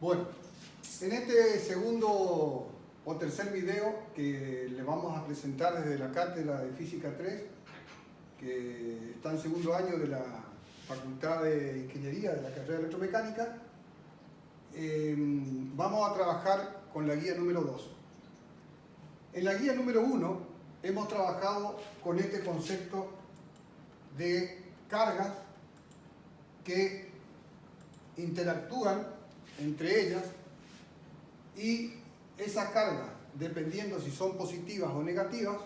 Bueno, en este segundo o tercer video que le vamos a presentar desde la cátedra de Física 3, que está en segundo año de la Facultad de Ingeniería de la carrera de Electromecánica, vamos a trabajar con la guía número 2. En la guía número 1 hemos trabajado con este concepto de cargas que interactúan entre ellas y esas cargas, dependiendo si son positivas o negativas,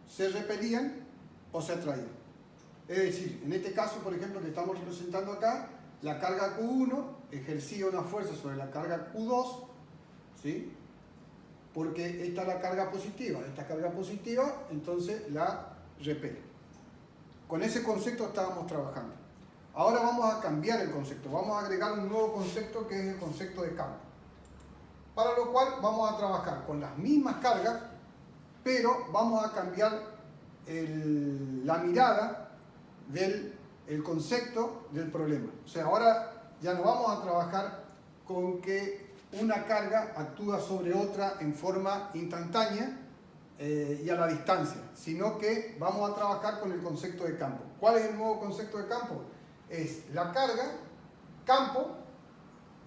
se repelían o se atraían. Es decir, en este caso, por ejemplo, que estamos representando acá, la carga Q1 ejercía una fuerza sobre la carga Q2, ¿sí? Porque esta es la carga positiva. Esta carga positiva, entonces la repele. Con ese concepto estábamos trabajando. Ahora vamos a cambiar el concepto. Vamos a agregar un nuevo concepto que es el concepto de campo. Para lo cual vamos a trabajar con las mismas cargas, pero vamos a cambiar la mirada del concepto del problema. O sea, ahora ya no vamos a trabajar con que una carga actúa sobre otra en forma instantánea y a la distancia, sino que vamos a trabajar con el concepto de campo. ¿Cuál es el nuevo concepto de campo? Es la carga, campo,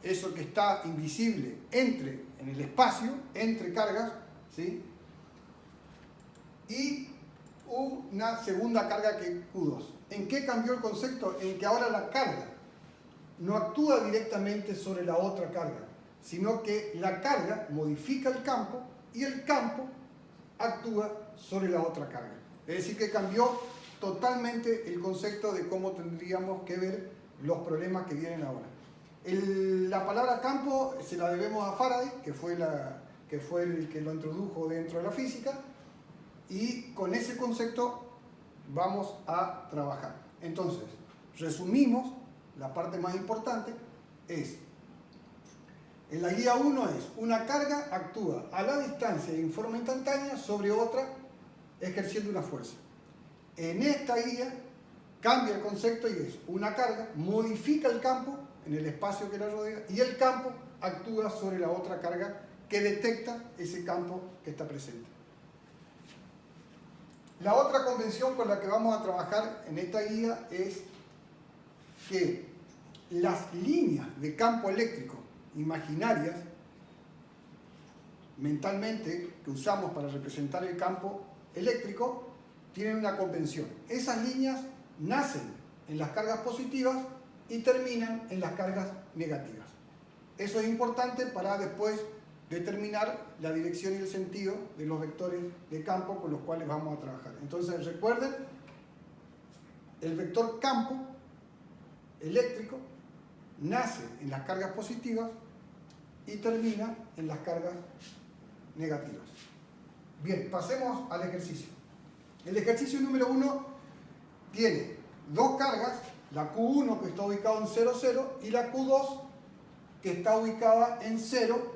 eso que está invisible en el espacio, entre cargas, ¿sí? Y una segunda carga que Q2. ¿En qué cambió el concepto? En que ahora la carga no actúa directamente sobre la otra carga, sino que la carga modifica el campo y el campo actúa sobre la otra carga. Es decir, que cambió totalmente el concepto de cómo tendríamos que ver los problemas que vienen ahora. La palabra campo se la debemos a Faraday, que fue el que lo introdujo dentro de la física, y con ese concepto vamos a trabajar. Entonces, resumimos, la parte más importante es, en la guía 1 es, una carga actúa a la distancia y en forma instantánea sobre otra ejerciendo una fuerza. En esta guía cambia el concepto y es, una carga modifica el campo en el espacio que la rodea y el campo actúa sobre la otra carga que detecta ese campo que está presente. La otra convención con la que vamos a trabajar en esta guía es que las líneas de campo eléctrico imaginarias, mentalmente, que usamos para representar el campo eléctrico, tienen una convención. Esas líneas nacen en las cargas positivas y terminan en las cargas negativas. Eso es importante para después determinar la dirección y el sentido de los vectores de campo con los cuales vamos a trabajar. Entonces, recuerden, el vector campo eléctrico nace en las cargas positivas y termina en las cargas negativas. Bien, pasemos al ejercicio. El ejercicio número 1 tiene dos cargas, la Q1 que está ubicada en 0, 0 y la Q2 que está ubicada en 0,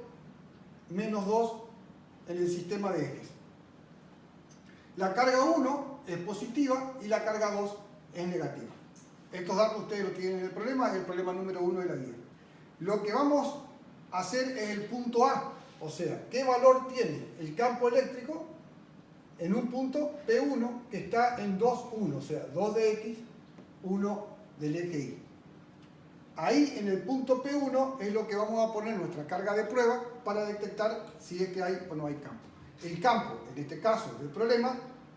menos 2 en el sistema de ejes. La carga 1 es positiva y la carga 2 es negativa. Estos datos ustedes lo tienen en el problema, es el problema número 1 de la guía. Lo que vamos a hacer es el punto A, o sea, qué valor tiene el campo eléctrico en un punto P1 que está en 2, 1, o sea, 2 de X, 1 del eje Y. Ahí en el punto P1 es lo que vamos a poner nuestra carga de prueba para detectar si es que hay o no hay campo. El campo, en este caso del problema,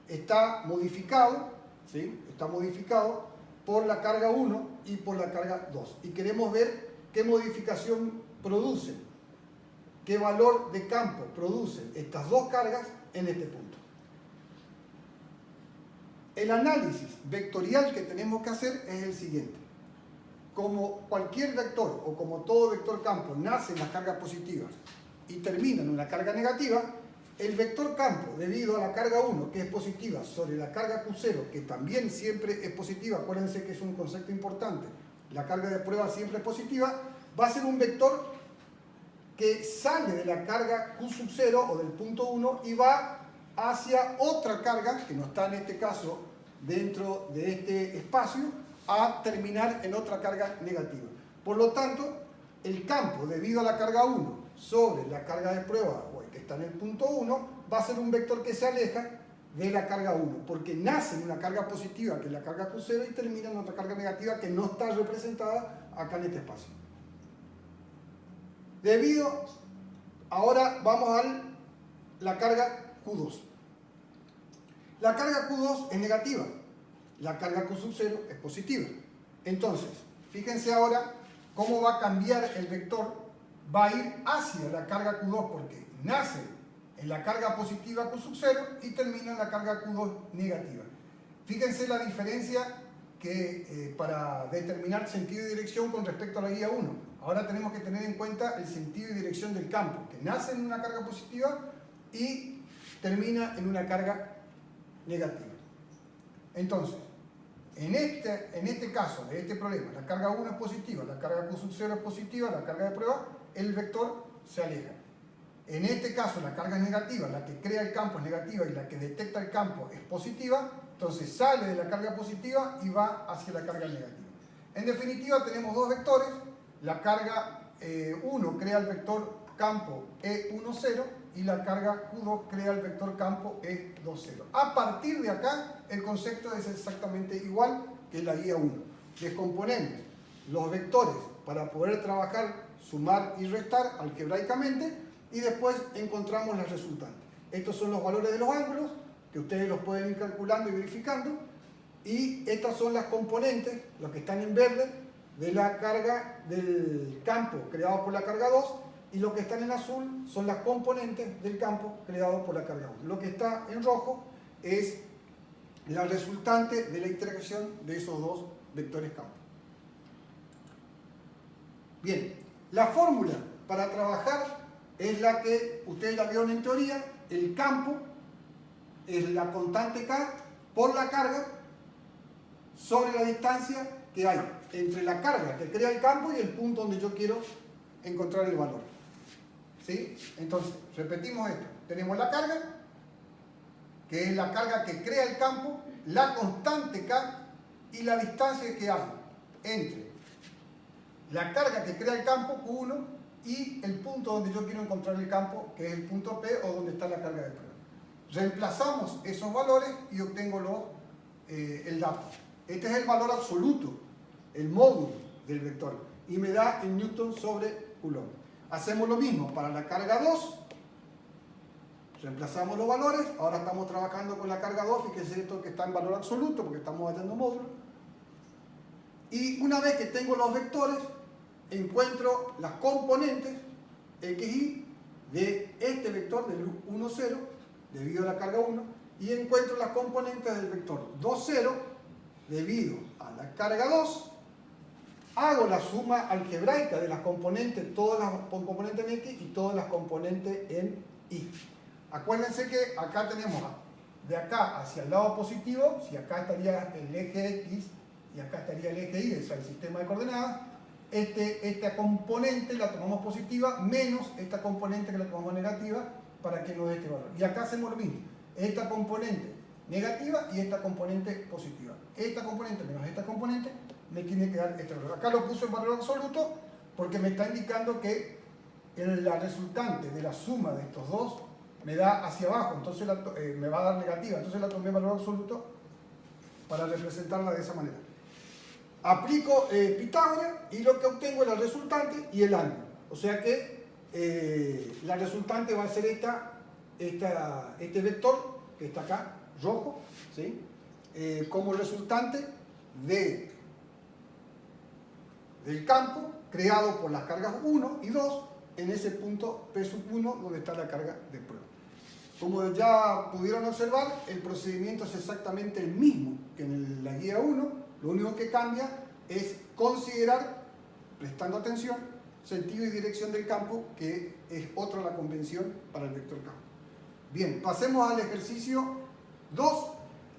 está modificado, ¿sí? Está modificado por la carga 1 y por la carga 2. Y queremos ver qué modificación producen, qué valor de campo producen estas dos cargas en este punto. El análisis vectorial que tenemos que hacer es el siguiente. Como cualquier vector o como todo vector campo nace en las cargas positivas y termina en una carga negativa, el vector campo, debido a la carga 1, que es positiva, sobre la carga Q0, que también siempre es positiva, acuérdense que es un concepto importante, la carga de prueba siempre es positiva, va a ser un vector que sale de la carga Q0 o del punto 1 y va hacia otra carga, que no está en este caso dentro de este espacio, a terminar en otra carga negativa. Por lo tanto, el campo debido a la carga 1 sobre la carga de prueba, o el que está en el punto 1, va a ser un vector que se aleja de la carga 1, porque nace en una carga positiva, que es la carga Q0, y termina en otra carga negativa que no está representada acá en este espacio. Ahora vamos a la carga Q2. La carga Q2 es negativa, la carga Q0 es positiva. Entonces, fíjense ahora cómo va a cambiar el vector. Va a ir hacia la carga Q2 porque nace en la carga positiva Q0 y termina en la carga Q2 negativa. Fíjense la diferencia que para determinar sentido y dirección con respecto a la guía 1. Ahora tenemos que tener en cuenta el sentido y dirección del campo, que nace en una carga positiva y termina en una carga negativa. Entonces, en este caso, de este problema, la carga 1 es positiva, la carga Q0 es positiva, la carga de prueba, el vector se aleja. En este caso, la carga es negativa, la que crea el campo es negativa y la que detecta el campo es positiva, entonces sale de la carga positiva y va hacia la carga negativa. En definitiva, tenemos dos vectores. La carga 1 crea el vector campo E10 y la carga Q2 crea el vector campo E20. A partir de acá, el concepto es exactamente igual que la guía 1. Descomponemos los vectores para poder trabajar, sumar y restar algebraicamente y después encontramos las resultantes. Estos son los valores de los ángulos, que ustedes los pueden ir calculando y verificando, y estas son las componentes, los que están en verde, de la carga del campo creado por la carga 2, y lo que están en azul son las componentes del campo creado por la carga 1. Lo que está en rojo es la resultante de la interacción de esos dos vectores campo. Bien, la fórmula para trabajar es la que ustedes la vieron en teoría. El campo es la constante K por la carga sobre la distancia que hay entre la carga que crea el campo y el punto donde yo quiero encontrar el valor. ¿Sí? Entonces, repetimos esto. Tenemos la carga, que es la carga que crea el campo, la constante K y la distancia que hay entre la carga que crea el campo, Q1, y el punto donde yo quiero encontrar el campo, que es el punto P o donde está la carga de prueba. Reemplazamos esos valores y obtengo el dato. Este es el valor absoluto, el módulo del vector, y me da el Newton sobre Coulomb. Hacemos lo mismo para la carga 2, reemplazamos los valores, ahora estamos trabajando con la carga 2, fíjense esto que está en valor absoluto porque estamos hallando módulos. Y una vez que tengo los vectores, encuentro las componentes x, y de este vector del 1, 0, debido a la carga 1, y encuentro las componentes del vector 2, 0, debido a la carga 2, hago la suma algebraica de las componentes, todas las componentes en x y todas las componentes en y. Acuérdense que acá tenemos, de acá hacia el lado positivo, si acá estaría el eje x y acá estaría el eje y, es el sistema de coordenadas, esta componente la tomamos positiva menos esta componente que la tomamos negativa para que nos dé este valor. Y acá hacemos lo mismo, esta componente negativa y esta componente positiva. Esta componente menos esta componente me tiene que dar este valor. Acá lo puse en valor absoluto porque me está indicando que la resultante de la suma de estos dos me da hacia abajo, entonces me va a dar negativa, entonces la tomé en valor absoluto para representarla de esa manera. Aplico Pitágoras y lo que obtengo es la resultante y el ángulo. O sea que la resultante va a ser este vector que está acá, rojo, ¿sí? Como resultante del campo creado por las cargas 1 y 2 en ese punto P1 donde está la carga de prueba. Como ya pudieron observar, el procedimiento es exactamente el mismo que en la guía 1, lo único que cambia es considerar, prestando atención, sentido y dirección del campo, que es otra la convención para el vector campo. Bien, pasemos al ejercicio 2.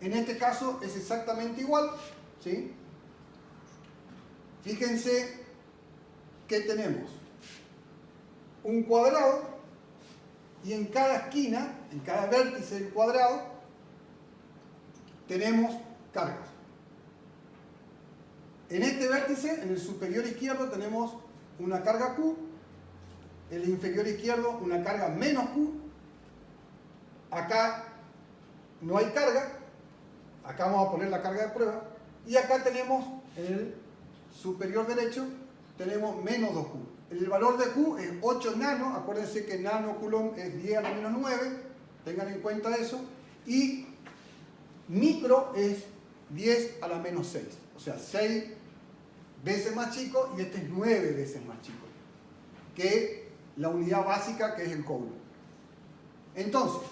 En este caso es exactamente igual, ¿sí? Fíjense que tenemos un cuadrado y en cada esquina, en cada vértice del cuadrado, tenemos cargas. En este vértice, en el superior izquierdo, tenemos una carga Q, en el inferior izquierdo una carga menos Q, acá no hay carga, acá vamos a poner la carga de prueba, y acá tenemos, en el superior derecho, tenemos menos 2Q. El valor de Q es 8 nano, acuérdense que nano coulomb es 10 a la menos 9, tengan en cuenta eso, y micro es 10 a la menos 6, o sea, 6 veces más chico, y este es 9 veces más chico que la unidad básica, que es el coulomb. Entonces,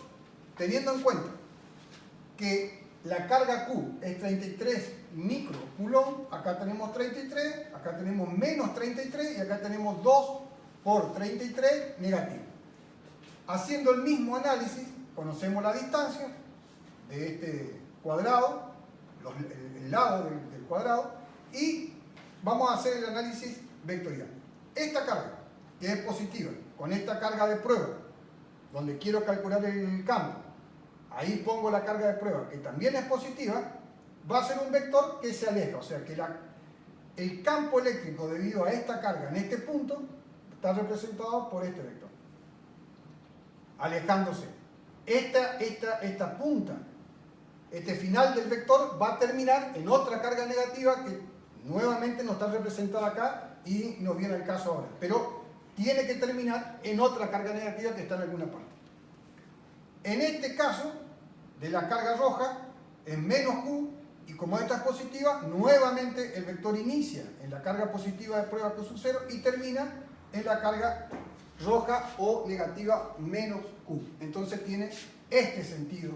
teniendo en cuenta que la carga Q es 33 micro coulomb, acá tenemos 33, acá tenemos menos 33 y acá tenemos 2 por 33 negativo. Haciendo el mismo análisis, conocemos la distancia de este cuadrado, el lado del cuadrado, y vamos a hacer el análisis vectorial. Esta carga, que es positiva, con esta carga de prueba, donde quiero calcular el campo, ahí pongo la carga de prueba, que también es positiva, va a ser un vector que se aleja, o sea que el campo eléctrico debido a esta carga en este punto está representado por este vector, alejándose. Esta punta, este final del vector va a terminar en otra carga negativa que nuevamente no está representada acá y nos viene al caso ahora, pero tiene que terminar en otra carga negativa que está en alguna parte. En este caso, de la carga roja, es menos Q, y como esta es positiva, nuevamente el vector inicia en la carga positiva de prueba Q sub 0 y termina en la carga roja o negativa menos Q. Entonces tiene este sentido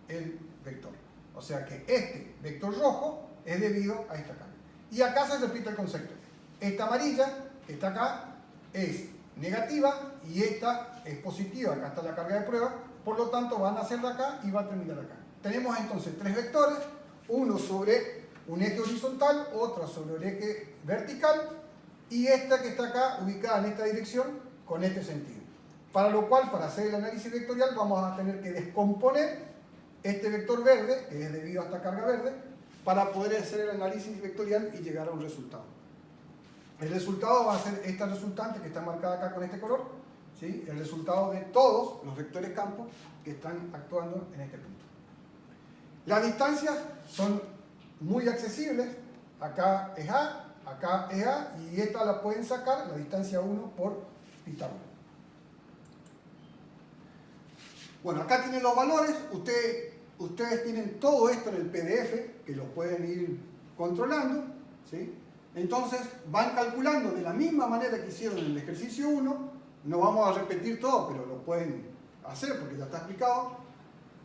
el vector. O sea que este vector rojo es debido a esta carga. Y acá se repite el concepto. Esta amarilla, que está acá, es negativa y esta es positiva. Acá está la carga de prueba. Por lo tanto, van a nacer de acá y va a terminar acá. Tenemos entonces tres vectores, uno sobre un eje horizontal, otro sobre el eje vertical, y esta que está acá, ubicada en esta dirección, con este sentido. Para lo cual, para hacer el análisis vectorial, vamos a tener que descomponer este vector verde, que es debido a esta carga verde, para poder hacer el análisis vectorial y llegar a un resultado. El resultado va a ser esta resultante que está marcada acá con este color, ¿sí? El resultado de todos los vectores campos que están actuando en este punto. Las distancias son muy accesibles, acá es A, acá es A, y esta la pueden sacar, la distancia 1 por Pitágoras. Bueno, acá tienen los valores, ustedes tienen todo esto en el PDF, que lo pueden ir controlando, ¿sí? Entonces van calculando de la misma manera que hicieron en el ejercicio 1, no vamos a repetir todo, pero lo pueden hacer porque ya está explicado.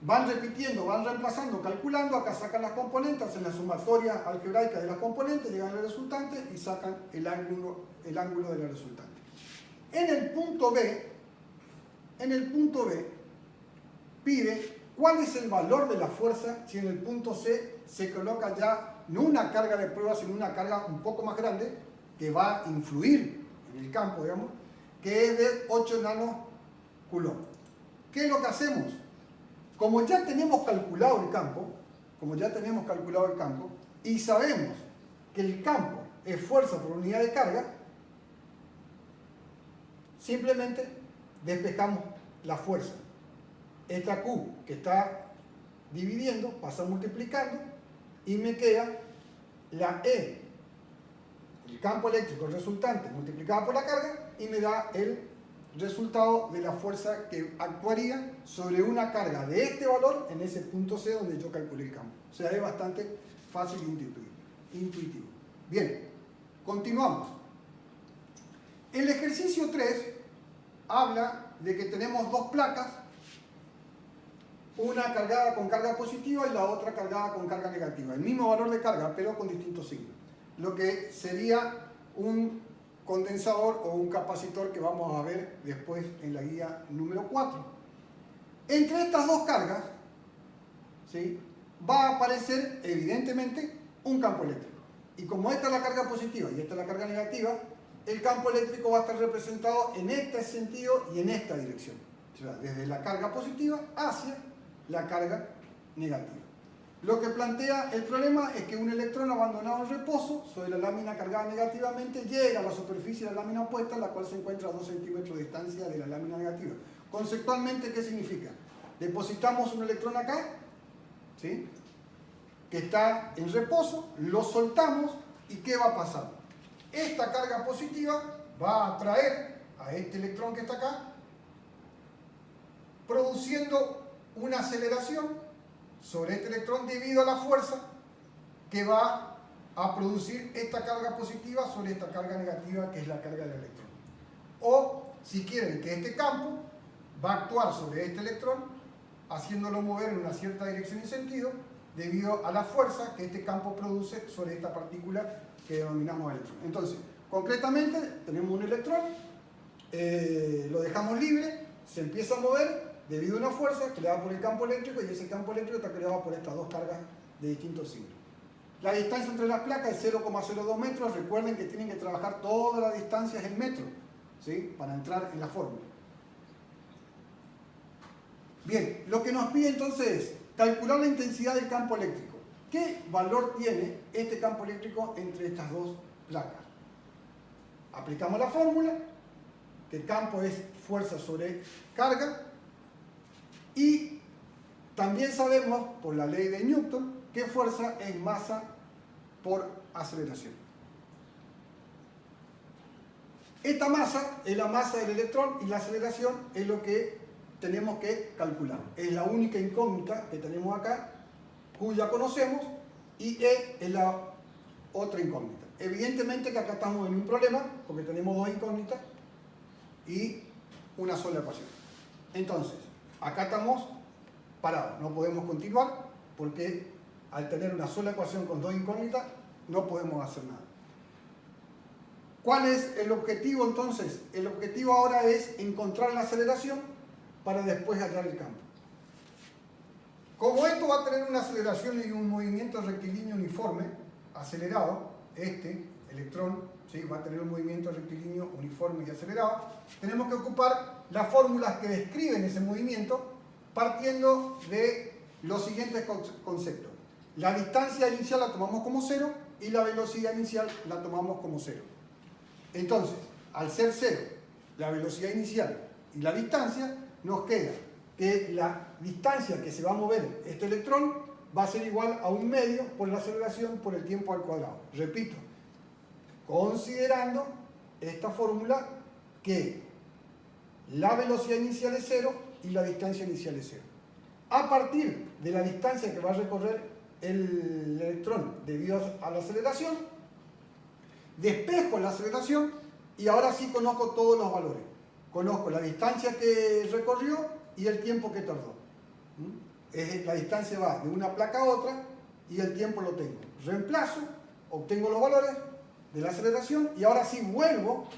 Van repitiendo, van reemplazando, calculando, acá sacan las componentes, hacen la sumatoria algebraica de las componentes, llegan al resultante y sacan el ángulo de la resultante. En el punto B, pide cuál es el valor de la fuerza si en el punto C se coloca ya no una carga de prueba, sino una carga un poco más grande que va a influir en el campo, digamos, que es de 8 nanocoulomb. ¿Qué es lo que hacemos? Como ya tenemos calculado el campo, y sabemos que el campo es fuerza por unidad de carga, simplemente despejamos la fuerza. Esta Q que está dividiendo pasa multiplicando y me queda la E, el campo eléctrico resultante multiplicado por la carga, y me da el resultado de la fuerza que actuaría sobre una carga de este valor en ese punto C donde yo calculé el campo. O sea, es bastante fácil e intuitivo. Bien, continuamos. El ejercicio 3 habla de que tenemos dos placas, una cargada con carga positiva y la otra cargada con carga negativa. El mismo valor de carga, pero con distintos signos. Lo que sería un condensador o un capacitor que vamos a ver después en la guía número 4. Entre estas dos cargas, ¿sí?, va a aparecer evidentemente un campo eléctrico. Y como esta es la carga positiva y esta es la carga negativa, el campo eléctrico va a estar representado en este sentido y en esta dirección. O sea, desde la carga positiva hacia la carga negativa. Lo que plantea el problema es que un electrón abandonado en reposo sobre la lámina cargada negativamente llega a la superficie de la lámina opuesta, la cual se encuentra a 2 centímetros de distancia de la lámina negativa. Conceptualmente, ¿qué significa? Depositamos un electrón acá, ¿sí?, que está en reposo, lo soltamos y ¿qué va a pasar? Esta carga positiva va a atraer a este electrón que está acá, produciendo una aceleración sobre este electrón debido a la fuerza que va a producir esta carga positiva sobre esta carga negativa, que es la carga del electrón. O, si quieren, que este campo va a actuar sobre este electrón, haciéndolo mover en una cierta dirección y sentido, debido a la fuerza que este campo produce sobre esta partícula que denominamos electrón. Entonces, concretamente, tenemos un electrón, lo dejamos libre, se empieza a mover debido a una fuerza creada por el campo eléctrico, y ese campo eléctrico está creado por estas dos cargas de distintos signos. La distancia entre las placas es 0,02 metros. Recuerden que tienen que trabajar todas las distancias en metros, ¿sí?, para entrar en la fórmula. Bien, lo que nos pide entonces es calcular la intensidad del campo eléctrico. ¿Qué valor tiene este campo eléctrico entre estas dos placas? Aplicamos la fórmula, que el campo es fuerza sobre carga, y también sabemos, por la ley de Newton, que fuerza es masa por aceleración. Esta masa es la masa del electrón y la aceleración es lo que tenemos que calcular. Es la única incógnita que tenemos acá, cuya conocemos, y E es la otra incógnita. Evidentemente que acá estamos en un problema, porque tenemos dos incógnitas y una sola ecuación. Entonces, acá estamos parados, no podemos continuar, porque al tener una sola ecuación con dos incógnitas, no podemos hacer nada. ¿Cuál es el objetivo entonces? El objetivo ahora es encontrar la aceleración para después hallar el campo. Como esto va a tener una aceleración y un movimiento rectilíneo uniforme, acelerado, este electrón, ¿sí?, va a tener un movimiento rectilíneo uniforme y acelerado, tenemos que ocupar las fórmulas que describen ese movimiento partiendo de los siguientes conceptos. La distancia inicial la tomamos como 0 y la velocidad inicial la tomamos como 0. Entonces, al ser 0, la velocidad inicial y la distancia, nos queda que la distancia que se va a mover este electrón va a ser igual a 1 medio por la aceleración por el tiempo al cuadrado. Repito, considerando esta fórmula que la velocidad inicial es 0 y la distancia inicial es 0. A partir de la distancia que va a recorrer el electrón debido a la aceleración, despejo la aceleración y ahora sí conozco todos los valores. Conozco la distancia que recorrió y el tiempo que tardó. La distancia va de una placa a otra y el tiempo lo tengo. Reemplazo, obtengo los valores de la aceleración y ahora sí vuelvo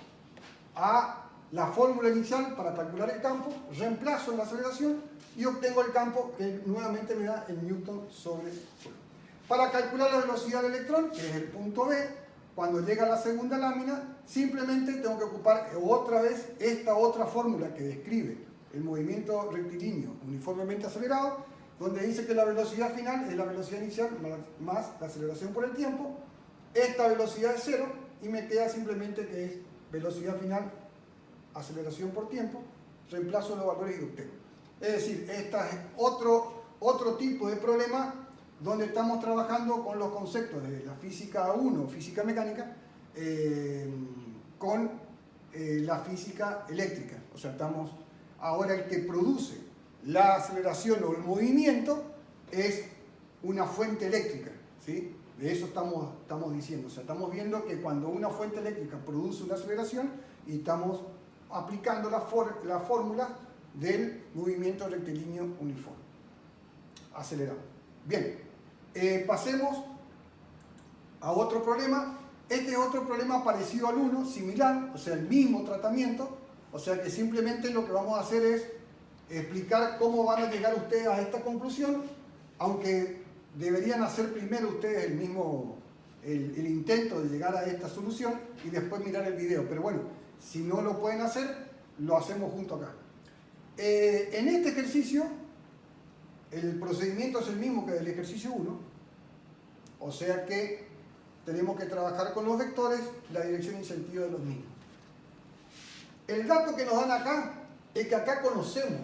a la fórmula inicial para calcular el campo, reemplazo la aceleración y obtengo el campo que nuevamente me da el Newton sobre Coulomb. Para calcular la velocidad del electrón, que es el punto B, cuando llega a la segunda lámina, simplemente tengo que ocupar otra vez esta otra fórmula que describe el movimiento rectilíneo uniformemente acelerado, donde dice que la velocidad final es la velocidad inicial más la aceleración por el tiempo. Esta velocidad es 0 y me queda simplemente que es velocidad final, aceleración por tiempo, reemplazo los valores y obtengo. Es decir, este es otro tipo de problema donde estamos trabajando con los conceptos de la física 1, física mecánica, con la física eléctrica. O sea, ahora el que produce la aceleración o el movimiento es una fuente eléctrica, ¿sí? De eso estamos diciendo. O sea, estamos viendo que cuando una fuente eléctrica produce una aceleración y estamos aplicando la fórmula del movimiento rectilíneo uniforme acelerado. Bien, pasemos a otro problema. Este es otro problema parecido al 1, similar, o sea, el mismo tratamiento. O sea que simplemente lo que vamos a hacer es explicar cómo van a llegar ustedes a esta conclusión, aunque deberían hacer primero ustedes el intento de llegar a esta solución y después mirar el video. Pero bueno, si no lo pueden hacer, lo hacemos junto acá. En este ejercicio el procedimiento es el mismo que del ejercicio 1, o sea que tenemos que trabajar con los vectores, la dirección y sentido de los mismos. El dato que nos dan acá es que acá conocemos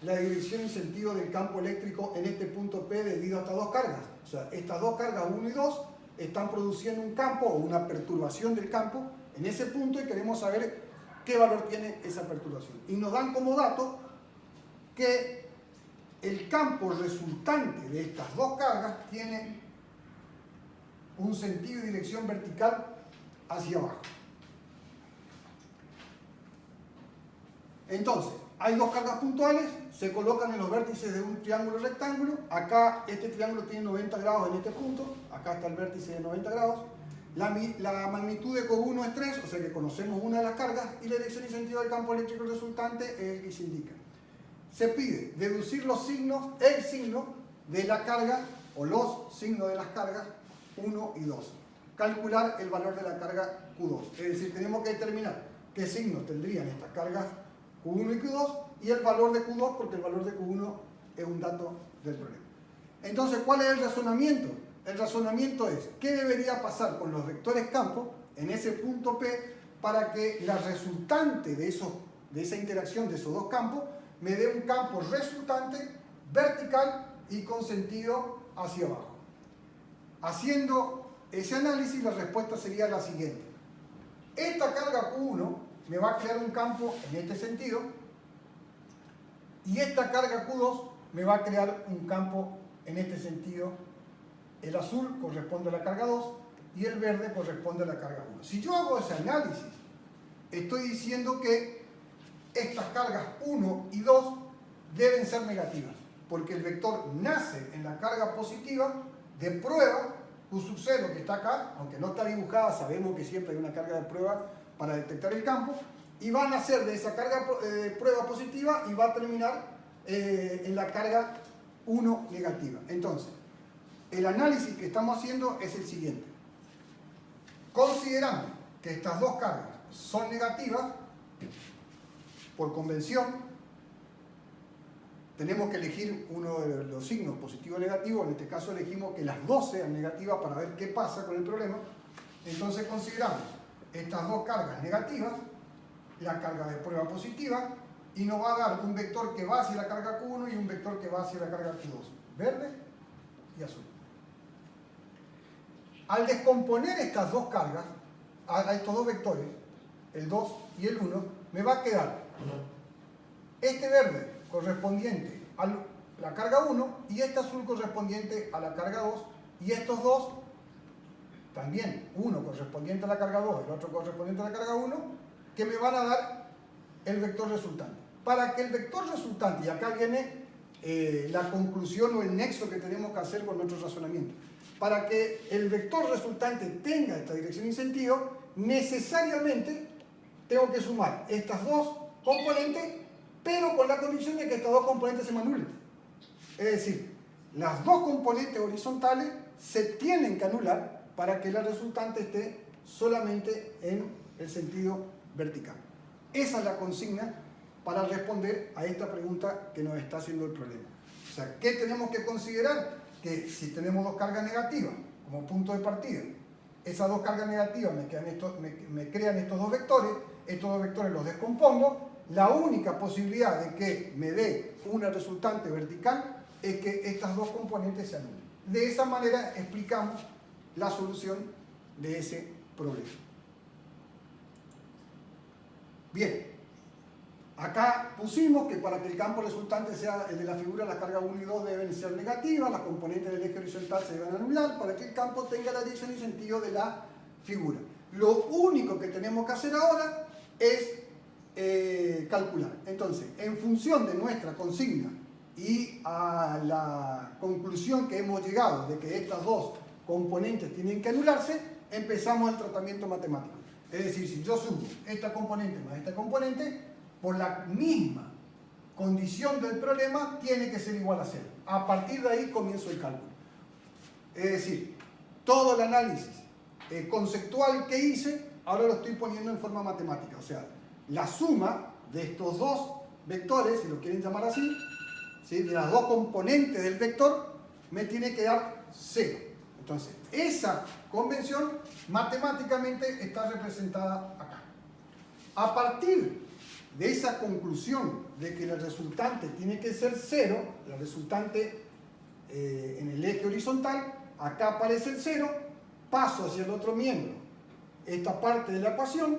la dirección y sentido del campo eléctrico en este punto P debido a estas dos cargas. O sea, estas dos cargas 1 y 2 están produciendo un campo o una perturbación del campo en ese punto y queremos saber qué valor tiene esa perturbación. Y nos dan como dato que el campo resultante de estas dos cargas tiene un sentido y dirección vertical hacia abajo. Entonces, hay dos cargas puntuales, se colocan en los vértices de un triángulo rectángulo. Acá este triángulo tiene 90 grados en este punto, acá está el vértice de 90 grados. La magnitud de CO1 es 3, o sea que conocemos una de las cargas, y la dirección y sentido del campo eléctrico resultante es el que se indica. Se pide deducir los signos, el signo de la carga, o los signos de las cargas 1 y 2. Calcular el valor de la carga Q2. Es decir, tenemos que determinar qué signos tendrían estas cargas Q1 y Q2 y el valor de Q2, porque el valor de Q1 es un dato del problema. Entonces, ¿cuál es el razonamiento? El razonamiento es, ¿qué debería pasar con los vectores campo en ese punto P para que la resultante de esa interacción de esos dos campos me dé un campo resultante vertical y con sentido hacia abajo? Haciendo ese análisis, la respuesta sería la siguiente. Esta carga Q1 me va a crear un campo en este sentido y esta carga Q2 me va a crear un campo en este sentido. El azul corresponde a la carga 2 y el verde corresponde a la carga 1. Si yo hago ese análisis, estoy diciendo que estas cargas 1 y 2 deben ser negativas, porque el vector nace en la carga positiva de prueba Q sub 0 que está acá, aunque no está dibujada, sabemos que siempre hay una carga de prueba para detectar el campo, y va a nacer de esa carga prueba positiva y va a terminar en la carga 1 negativa. Entonces, el análisis que estamos haciendo es el siguiente. Considerando que estas dos cargas son negativas, por convención, tenemos que elegir uno de los signos positivo o negativo. En este caso elegimos que las dos sean negativas para ver qué pasa con el problema. Entonces consideramos estas dos cargas negativas, la carga de prueba positiva, y nos va a dar un vector que va hacia la carga Q1 y un vector que va hacia la carga Q2, verde y azul. Al descomponer estas dos cargas, a estos dos vectores, el 2 y el 1, me va a quedar este verde correspondiente a la carga 1 y este azul correspondiente a la carga 2, y estos dos también, uno correspondiente a la carga 2, el otro correspondiente a la carga 1, que me van a dar el vector resultante. Para que el vector resultante, y acá viene la conclusión o el nexo que tenemos que hacer con nuestro razonamiento, para que el vector resultante tenga esta dirección y sentido, necesariamente tengo que sumar estas dos componentes, pero con la condición de que estas dos componentes se me anulen. Es decir, las dos componentes horizontales se tienen que anular para que la resultante esté solamente en el sentido vertical. Esa es la consigna para responder a esta pregunta que nos está haciendo el problema. O sea, ¿qué tenemos que considerar? Que si tenemos dos cargas negativas como punto de partida, esas dos cargas negativas me crean estos dos vectores los descompongo, la única posibilidad de que me dé una resultante vertical es que estas dos componentes se anulen. De esa manera explicamos la solución de ese problema. Bien, acá pusimos que para que el campo resultante sea el de la figura, las cargas 1 y 2 deben ser negativas, las componentes del eje horizontal se deben anular para que el campo tenga la dirección y sentido de la figura. Lo único que tenemos que hacer ahora es calcular. Entonces, en función de nuestra consigna y a la conclusión que hemos llegado de que estas dos componentes tienen que anularse, empezamos el tratamiento matemático. Es decir, si yo sumo esta componente más esta componente, por la misma condición del problema, tiene que ser igual a 0. A partir de ahí comienzo el cálculo. Es decir, todo el análisis conceptual que hice, ahora lo estoy poniendo en forma matemática. O sea, la suma de estos dos vectores, si lo quieren llamar así, ¿sí?, de las dos componentes del vector, me tiene que dar 0. Entonces, esa convención matemáticamente está representada acá. A partir de esa conclusión de que la resultante tiene que ser 0, la resultante en el eje horizontal, acá aparece el 0, paso hacia el otro miembro esta parte de la ecuación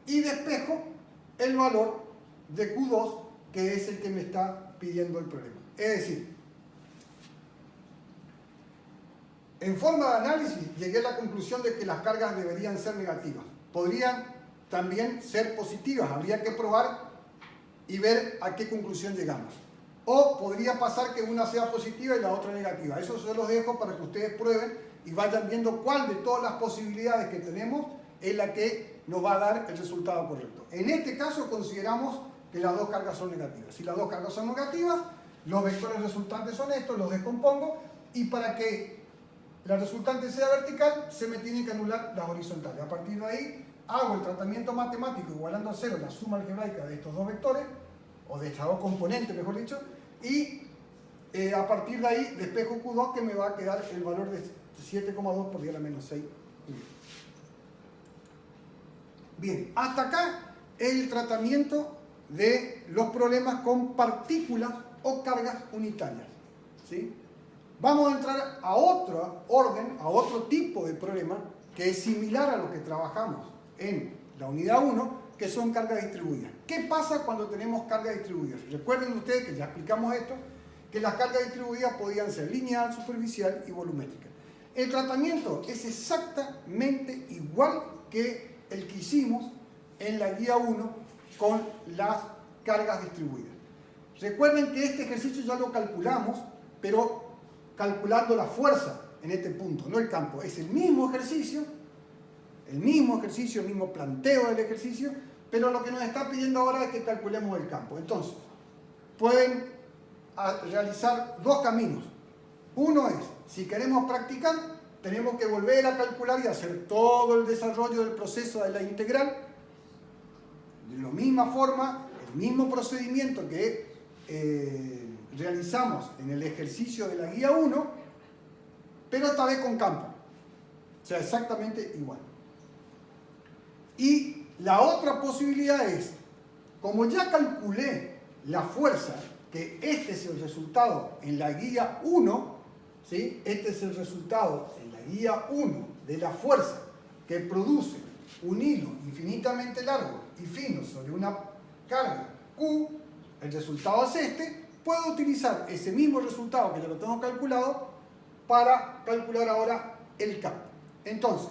y despejo el valor de Q2, que es el que me está pidiendo el problema. Es decir, en forma de análisis llegué a la conclusión de que las cargas deberían ser negativas. Podrían también ser positivas, habría que probar y ver a qué conclusión llegamos. O podría pasar que una sea positiva y la otra negativa. Eso se los dejo para que ustedes prueben y vayan viendo cuál de todas las posibilidades que tenemos es la que nos va a dar el resultado correcto. En este caso consideramos que las dos cargas son negativas. Si las dos cargas son negativas, los vectores resultantes son estos, los descompongo, y para que la resultante sea vertical, se me tienen que anular las horizontales. A partir de ahí, hago el tratamiento matemático igualando a 0 la suma algebraica de estos dos vectores, o de estas dos componentes, mejor dicho, y a partir de ahí despejo Q2, que me va a quedar el valor de 7,2 por 10 a la menos 6. Bien, hasta acá el tratamiento de los problemas con partículas o cargas unitarias, ¿sí? Vamos a entrar a otro orden, a otro tipo de problema que es similar a lo que trabajamos en la unidad 1, que son cargas distribuidas. ¿Qué pasa cuando tenemos cargas distribuidas? Recuerden ustedes que ya explicamos esto, que las cargas distribuidas podían ser lineal, superficial y volumétrica. El tratamiento es exactamente igual que el que hicimos en la guía 1 con las cargas distribuidas. Recuerden que este ejercicio ya lo calculamos, pero calculando la fuerza en este punto, no el campo. Es el mismo ejercicio, el mismo planteo del ejercicio, pero lo que nos está pidiendo ahora es que calculemos el campo. Entonces, pueden realizar dos caminos. Uno es, si queremos practicar, tenemos que volver a calcular y hacer todo el desarrollo del proceso de la integral de la misma forma, el mismo procedimiento que realizamos en el ejercicio de la guía 1, pero esta vez con campo. O sea, exactamente igual. Y la otra posibilidad es, como ya calculé la fuerza, que este es el resultado en la guía 1, ¿sí? Este es el resultado en la guía 1 de la fuerza que produce un hilo infinitamente largo y fino sobre una carga Q, el resultado es este. Puedo utilizar ese mismo resultado que ya lo tengo calculado para calcular ahora el campo. Entonces,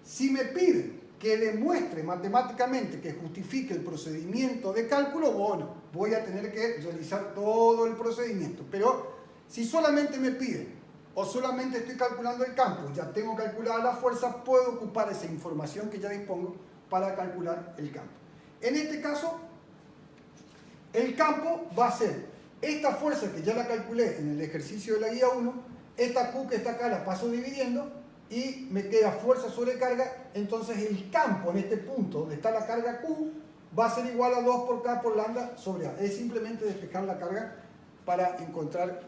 si me piden que demuestre matemáticamente que justifique el procedimiento de cálculo, bueno, voy a tener que realizar todo el procedimiento. Pero si solamente me piden o solamente estoy calculando el campo, ya tengo calculada la fuerza, puedo ocupar esa información que ya dispongo para calcular el campo. En este caso, el campo va a ser esta fuerza que ya la calculé en el ejercicio de la guía 1, esta Q que está acá la paso dividiendo y me queda fuerza sobre carga. Entonces el campo en este punto donde está la carga Q va a ser igual a 2 por K por lambda sobre A. Es simplemente despejar la carga para encontrar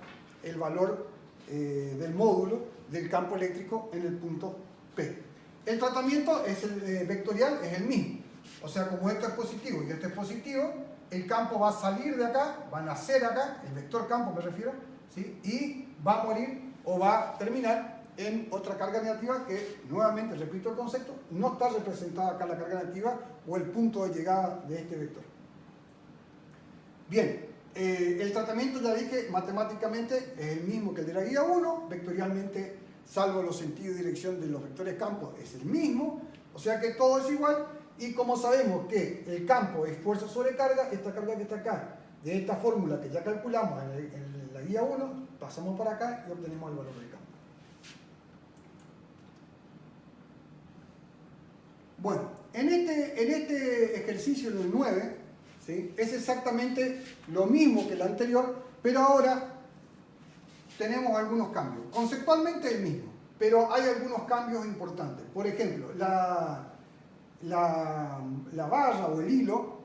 el valor del módulo del campo eléctrico en el punto P. El tratamiento es vectorial, es el mismo. O sea, como esto es positivo y esto es positivo, el campo va a salir de acá, va a nacer acá, el vector campo me refiero, ¿sí? Y va a morir o va a terminar en otra carga negativa que, nuevamente, repito el concepto, no está representada acá la carga negativa o el punto de llegada de este vector. Bien, el tratamiento, ya dije, matemáticamente es el mismo que el de la guía 1, vectorialmente, salvo los sentidos y dirección de los vectores campos, es el mismo, o sea que todo es igual. Y como sabemos que el campo es fuerza sobre carga, esta carga que está acá, de esta fórmula que ya calculamos en la guía 1, pasamos para acá y obtenemos el valor del campo. Bueno, en este ejercicio del 9, ¿sí?, es exactamente lo mismo que el anterior, pero ahora tenemos algunos cambios. Conceptualmente el mismo, pero hay algunos cambios importantes. Por ejemplo, la barra o el hilo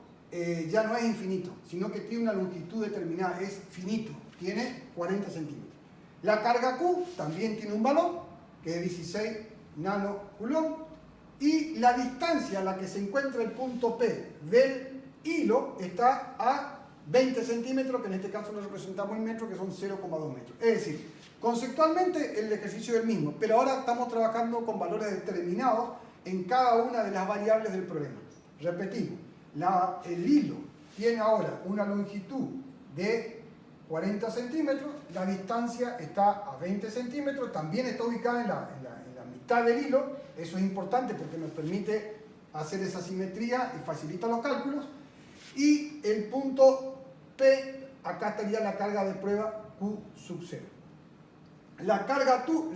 ya no es infinito, sino que tiene una longitud determinada, es finito, tiene 40 centímetros. La carga Q también tiene un valor, que es 16 nanocoulomb, y la distancia a la que se encuentra el punto P del hilo está a 20 centímetros, que en este caso lo representamos en metros, que son 0,2 metros. Es decir, conceptualmente el ejercicio es el mismo, pero ahora estamos trabajando con valores determinados en cada una de las variables del problema. Repetimos, el hilo tiene ahora una longitud de 40 centímetros, la distancia está a 20 centímetros, también está ubicada en la mitad del hilo, eso es importante porque nos permite hacer esa simetría y facilita los cálculos, y el punto P, acá estaría la carga de prueba Q sub 0. La carga Q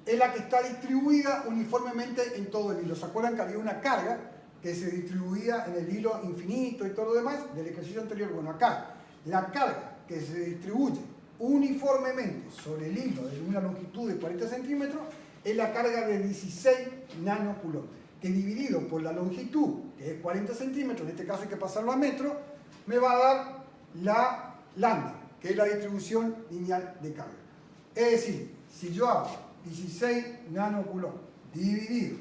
es la que está distribuida uniformemente en todo el hilo. ¿Se acuerdan que había una carga que se distribuía en el hilo infinito y todo lo demás del ejercicio anterior? Bueno, acá la carga que se distribuye uniformemente sobre el hilo de una longitud de 40 centímetros es la carga de 16 nanocoulomb, que dividido por la longitud, que es 40 centímetros, en este caso hay que pasarlo a metro, me va a dar la lambda, que es la distribución lineal de carga. Es decir, si yo hago 16 nanocoulomb dividido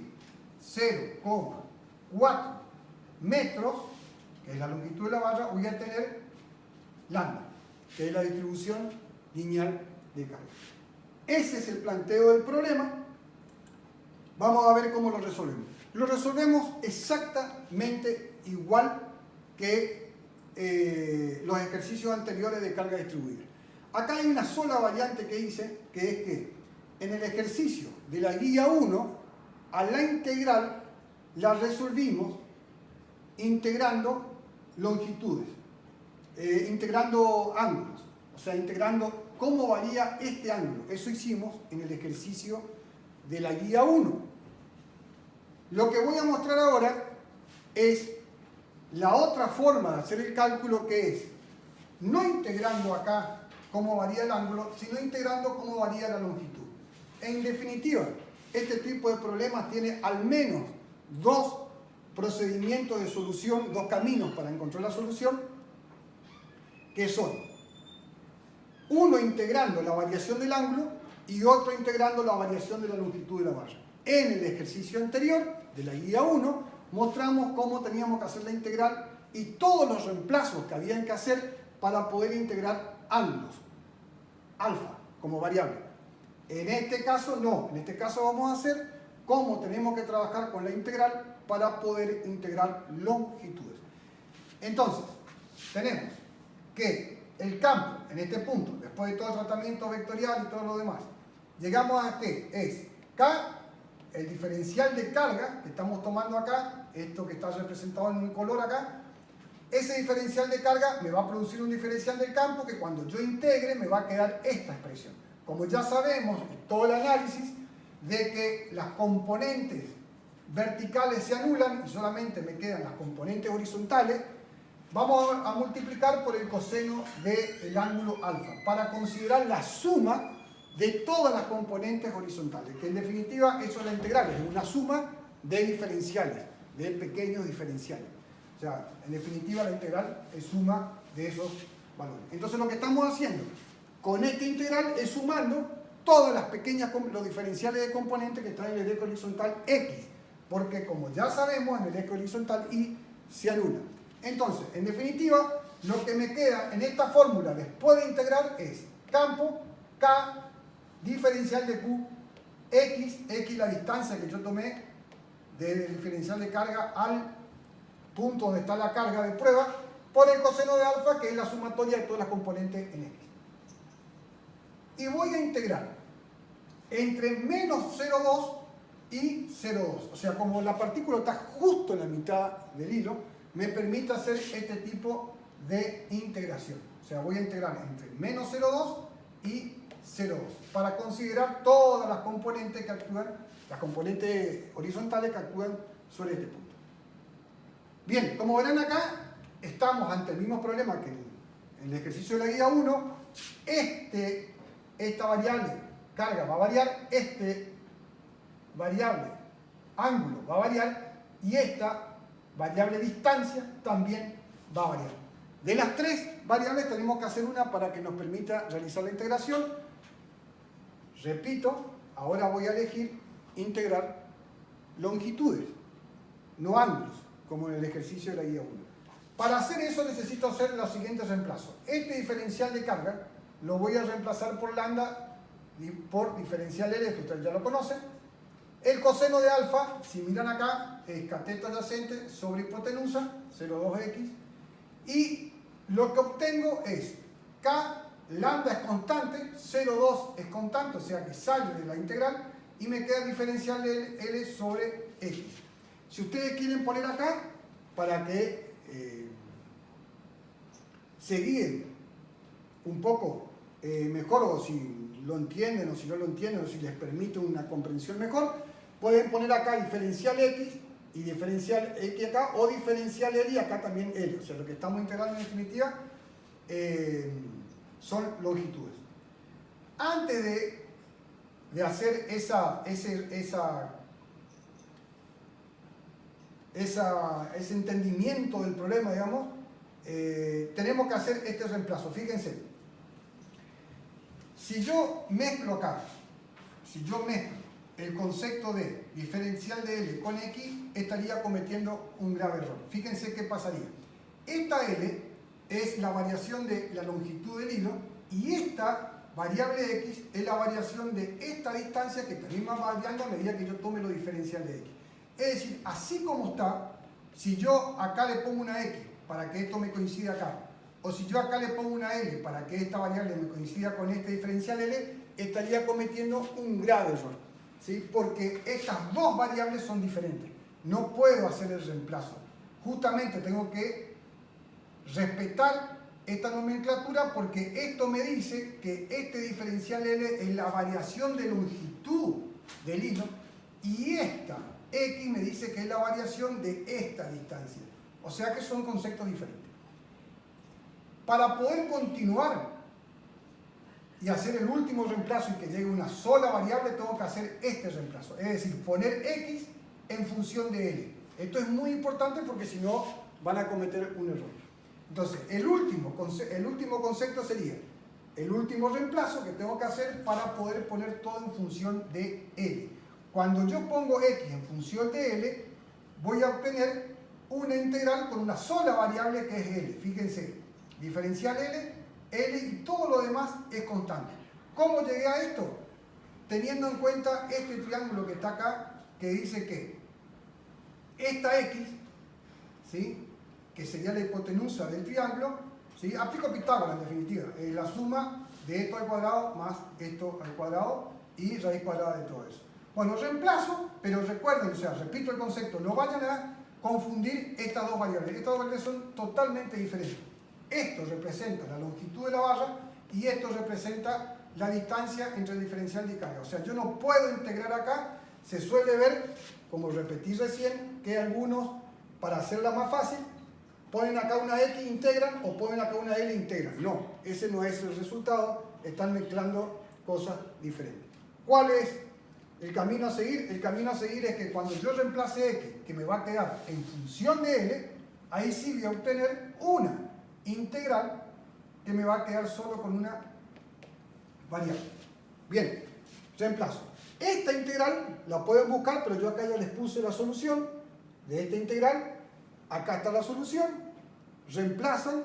0,4 metros, que es la longitud de la barra, voy a tener lambda, que es la distribución lineal de carga. Ese es el planteo del problema. Vamos a ver cómo lo resolvemos. Lo resolvemos exactamente igual que los ejercicios anteriores de carga distribuida. Acá hay una sola variante que hice, que es que en el ejercicio de la guía 1, a la integral la resolvimos integrando longitudes, integrando ángulos, o sea, integrando cómo varía este ángulo. Eso hicimos en el ejercicio de la guía 1. Lo que voy a mostrar ahora es la otra forma de hacer el cálculo, que es no integrando acá cómo varía el ángulo, sino integrando cómo varía la longitud. En definitiva, este tipo de problemas tiene al menos dos procedimientos de solución, dos caminos para encontrar la solución, que son uno integrando la variación del ángulo y otro integrando la variación de la longitud de la barra. En el ejercicio anterior de la guía 1 mostramos cómo teníamos que hacer la integral y todos los reemplazos que habían que hacer para poder integrar ángulos, alfa, como variable. En este caso no, en este caso vamos a hacer cómo tenemos que trabajar con la integral para poder integrar longitudes. Entonces, tenemos que el campo, en este punto, después de todo el tratamiento vectorial y todo lo demás, llegamos a que es K, el diferencial de carga que estamos tomando acá, esto que está representado en un color acá, ese diferencial de carga me va a producir un diferencial del campo que cuando yo integre me va a quedar esta expresión. Como ya sabemos en todo el análisis de que las componentes verticales se anulan y solamente me quedan las componentes horizontales, vamos a multiplicar por el coseno del ángulo alfa para considerar la suma de todas las componentes horizontales, que en definitiva eso es la integral, es una suma de diferenciales, de pequeños diferenciales. O sea, en definitiva la integral es suma de esos valores. Entonces lo que estamos haciendo con esta integral es sumando todas las pequeñas, los diferenciales de componentes que trae el eje horizontal X, porque como ya sabemos en el eje horizontal Y se anula. Entonces, en definitiva, lo que me queda en esta fórmula después de integrar es campo K, diferencial de Q, X la distancia que yo tomé del diferencial de carga al punto donde está la carga de prueba, por el coseno de alfa, que es la sumatoria de todas las componentes en X. Y voy a integrar entre menos 0,2 y 0,2. O sea, como la partícula está justo en la mitad del hilo, me permite hacer este tipo de integración. O sea, voy a integrar entre menos 0,2 y 0,2 para considerar todas las componentes que actúan, las componentes horizontales que actúan sobre este punto. Bien, como verán acá, estamos ante el mismo problema que en el ejercicio de la guía 1. Esta variable carga va a variar, variable ángulo va a variar y esta variable distancia también va a variar. De las tres variables tenemos que hacer una para que nos permita realizar la integración. Repito, ahora voy a elegir integrar longitudes, no ángulos, como en el ejercicio de la guía 1. Para hacer eso necesito hacer los siguientes reemplazos. Este diferencial de carga lo voy a reemplazar por lambda y por diferencial L, que ustedes ya lo conocen. El coseno de alfa, si miran acá, es cateto adyacente sobre hipotenusa, 0,2x. Y lo que obtengo es K, lambda es constante, 0,2 es constante, o sea que sale de la integral, y me queda diferencial L sobre X. Si ustedes quieren poner acá, para que se guíen un poco mejor, o si lo entienden o si no lo entienden, o si les permite una comprensión mejor, pueden poner acá diferencial X y diferencial X acá, o diferencial L y acá también L. O sea, lo que estamos integrando en definitiva son longitudes. Antes de hacer ese entendimiento del problema, digamos, tenemos que hacer este reemplazo. Fíjense, si yo mezclo acá, el concepto de diferencial de L con X, estaría cometiendo un grave error. Fíjense qué pasaría. Esta L es la variación de la longitud del hilo y esta variable X es la variación de esta distancia, que también va variando a medida que yo tome lo diferencial de X. Es decir, así como está, si yo acá le pongo una X para que esto me coincida acá, o si yo acá le pongo una L para que esta variable me coincida con este diferencial L, estaría cometiendo un grave error, ¿sí? Porque estas dos variables son diferentes. No puedo hacer el reemplazo. Justamente tengo que respetar esta nomenclatura, porque esto me dice que este diferencial L es la variación de longitud del hilo y esta X me dice que es la variación de esta distancia. O sea que son conceptos diferentes. Para poder continuar y hacer el último reemplazo y que llegue una sola variable, tengo que hacer este reemplazo. Es decir, poner X en función de L. Esto es muy importante porque si no van a cometer un error. Entonces, el último concepto sería el último reemplazo que tengo que hacer para poder poner todo en función de L. Cuando yo pongo X en función de L, voy a obtener una integral con una sola variable que es L. Fíjense, diferencial L y todo lo demás es constante. ¿Cómo llegué a esto? Teniendo en cuenta este triángulo que está acá, que dice que esta X, ¿sí?, que sería la hipotenusa del triángulo, ¿sí?, aplico Pitágoras en definitiva, es la suma de esto al cuadrado más esto al cuadrado y raíz cuadrada de todo eso. Bueno, reemplazo, pero recuerden, o sea, repito el concepto, no vayan a confundir estas dos variables. Estas dos variables son totalmente diferentes. Esto representa la longitud de la barra y esto representa la distancia entre el diferencial de carga. O sea, yo no puedo integrar acá. Se suele ver, como repetí recién, que algunos, para hacerla más fácil, ponen acá una X e integran o ponen acá una L e integran. No, ese no es el resultado. Están mezclando cosas diferentes. ¿Cuál es el camino a seguir? El camino a seguir es que cuando yo reemplace X, que me va a quedar en función de L, ahí sí voy a obtener una integral que me va a quedar solo con una variable. Bien, reemplazo. Esta integral la pueden buscar, pero yo acá ya les puse la solución de esta integral. Acá está la solución. Reemplazan,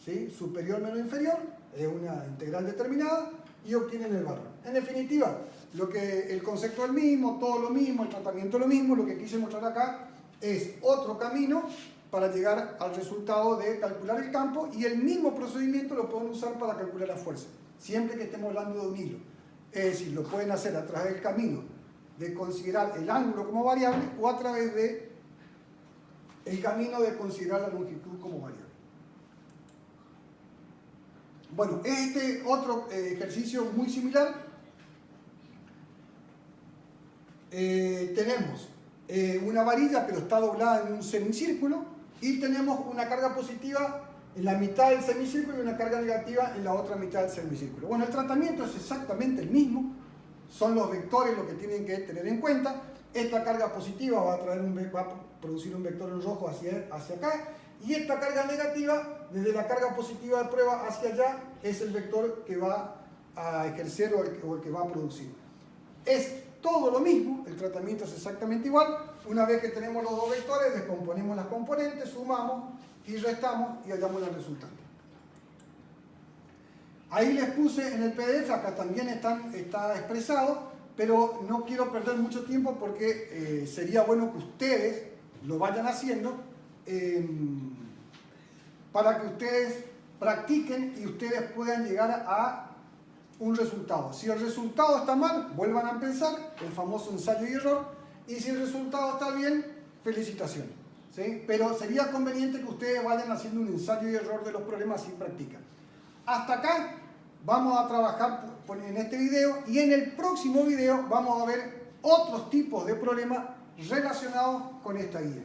¿sí?, superior menos inferior, es una integral determinada, y obtienen el valor. En definitiva, el concepto es el mismo, todo lo mismo, el tratamiento es lo mismo. Lo que quise mostrar acá es otro camino para llegar al resultado de calcular el campo, y el mismo procedimiento lo pueden usar para calcular la fuerza, siempre que estemos hablando de un hilo. Es decir, lo pueden hacer a través del camino de considerar el ángulo como variable o a través de el camino de considerar la longitud como variable. Bueno, este otro ejercicio muy similar. Tenemos una varilla, pero está doblada en un semicírculo, y tenemos una carga positiva en la mitad del semicírculo y una carga negativa en la otra mitad del semicírculo. Bueno, el tratamiento es exactamente el mismo, son los vectores lo que tienen que tener en cuenta. esta carga positiva va a producir un vector en rojo hacia acá, y esta carga negativa, desde la carga positiva de prueba hacia allá, es el vector que va a ejercer o el que va a producir. Es todo lo mismo, el tratamiento es exactamente igual. Una vez que tenemos los dos vectores, descomponemos las componentes, sumamos y restamos y hallamos el resultado. Ahí les puse en el PDF, acá también está expresado, pero no quiero perder mucho tiempo porque sería bueno que ustedes lo vayan haciendo para que ustedes practiquen y ustedes puedan llegar a un resultado. Si el resultado está mal, vuelvan a empezar, el famoso ensayo y error, y si el resultado está bien, felicitaciones. ¿Sí? Pero sería conveniente que ustedes vayan haciendo un ensayo y error de los problemas y practican. Hasta acá vamos a trabajar en este video, y en el próximo video vamos a ver otros tipos de problemas relacionados con esta guía.